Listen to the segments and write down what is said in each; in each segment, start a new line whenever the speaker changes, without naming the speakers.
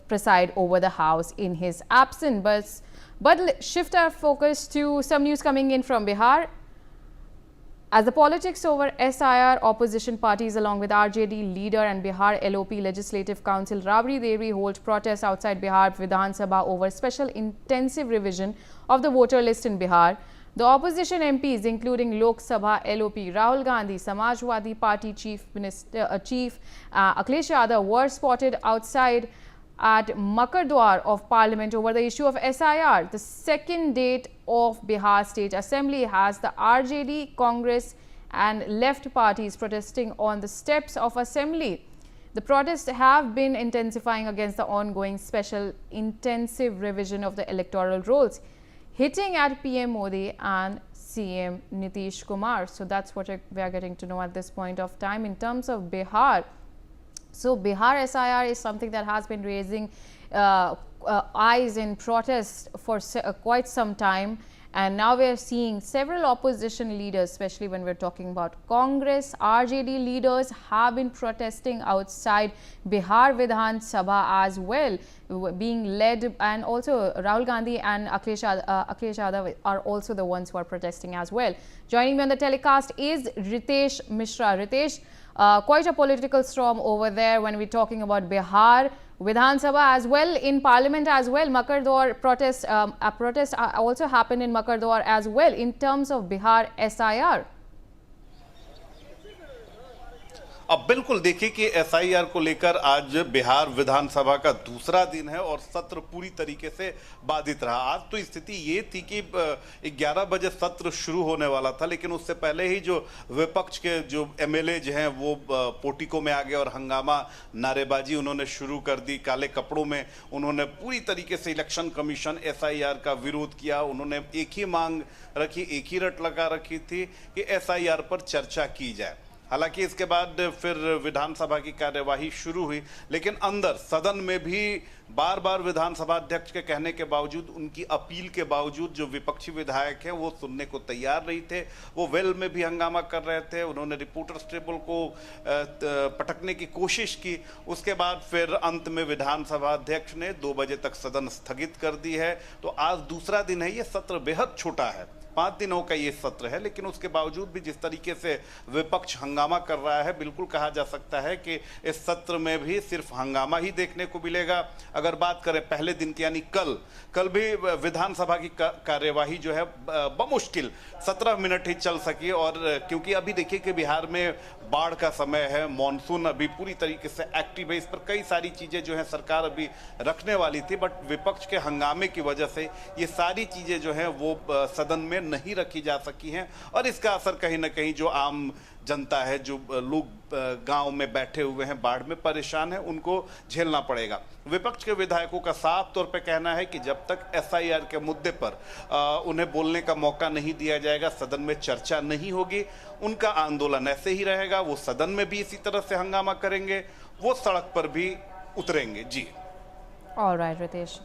preside over the House in his absence. But shift our focus to some news coming in from Bihar. As the politics over SIR, opposition parties along with RJD leader and Bihar LOP Legislative Council Rabri Devi hold protests outside Bihar Vidhan Sabha over special intensive revision of the voter list in Bihar. The opposition MPs, including Lok Sabha LOP Rahul Gandhi, Samajwadi Party Chief Akhilesh Yadav, were spotted outside at Makardwar of Parliament over the issue of SIR. The second date of Bihar State Assembly has the RJD, Congress and left parties protesting on the steps of Assembly. The protests have been intensifying against the ongoing special intensive revision of the electoral rolls, hitting at PM Modi and CM Nitish Kumar. So that's what we are getting to know at this point of time in terms of Bihar. So Bihar SIR is something that has been raising eyes in protest for quite some time, and now we are seeing several opposition leaders, especially when we're talking about Congress, RJD leaders have been protesting outside Bihar Vidhan Sabha as well, being led, and also Rahul Gandhi and Akhilesh Yadav are also the ones who are protesting as well. Joining me on the telecast is Ritesh Mishra. Ritesh, quite a political storm over there when we're talking about Bihar Vidhan Sabha as well, in Parliament as well. Makardwar protest, also happened in Makardwar as well in terms of Bihar SIR.
अब बिल्कुल देखिए कि SIR को लेकर आज बिहार विधानसभा का दूसरा दिन है और सत्र पूरी तरीके से बाधित रहा। आज तो स्थिति ये थी कि 11 बजे सत्र शुरू होने वाला था, लेकिन उससे पहले ही जो विपक्ष के जो MLAs हैं वो पोर्टिको में आ गए और हंगामा नारेबाजी उन्होंने शुरू कर दी। काले कपड़ों में उन्होंने पूरी तरीके से इलेक्शन कमीशन SIR का विरोध किया। उन्होंने एक ही मांग रखी, एक ही रट लगा रखी थी कि SIR पर चर्चा की जाए। हालांकि इसके बाद फिर विधानसभा की कार्यवाही शुरू हुई, लेकिन अंदर सदन में भी बार बार विधानसभा अध्यक्ष के कहने के बावजूद, उनकी अपील के बावजूद जो विपक्षी विधायक हैं वो सुनने को तैयार नहीं थे। वो वेल में भी हंगामा कर रहे थे, उन्होंने रिपोर्टर्स टेबल को पटकने की कोशिश की। उसके बाद फिर अंत में विधानसभा अध्यक्ष ने 2 बजे तक सदन स्थगित कर दी है। तो आज दूसरा दिन है, ये सत्र बेहद छोटा है, 5 दिनों का ये सत्र है, लेकिन उसके बावजूद भी जिस तरीके से विपक्ष हंगामा कर रहा है, बिल्कुल कहा जा सकता है कि इस सत्र में भी सिर्फ हंगामा ही देखने को मिलेगा। अगर बात करें पहले दिन की, यानी कल भी विधानसभा की कार्यवाही जो है बमुश्किल 17 मिनट ही चल सकी। और क्योंकि अभी देखिए कि बिहार में बाढ़ का समय है, मॉनसून अभी पूरी तरीके से एक्टिव है, इस पर कई सारी चीजें जो है सरकार अभी रखने वाली थी, बट विपक्ष के हंगामे की वजह से ये सारी चीजें जो है वो सदन में नहीं रखी जा सकी हैं। और इसका असर कहीं ना कहीं जो आम जनता है, जो लोग गांव में बैठे हुए हैं, बाढ़ में परेशान हैं, उनको झेलना पड़ेगा। विपक्ष के विधायकों का साफ तौर पे कहना है कि जब तक SIR के मुद्दे पर उन्हें बोलने का मौका नहीं दिया जाएगा, सदन में चर्चा नहीं होगी, उनका आंदोलन ऐसे ही रहेगा। वो सदन में भी इसी तरह से हंगामा करेंगे, वो सड़क पर भी उतरेंगे। जी।
All right, Ritesh.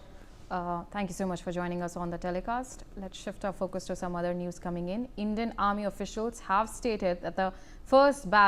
Thank you so much for joining us on the telecast. Let's shift our focus to some other news coming in. Indian Army officials have stated that the first batch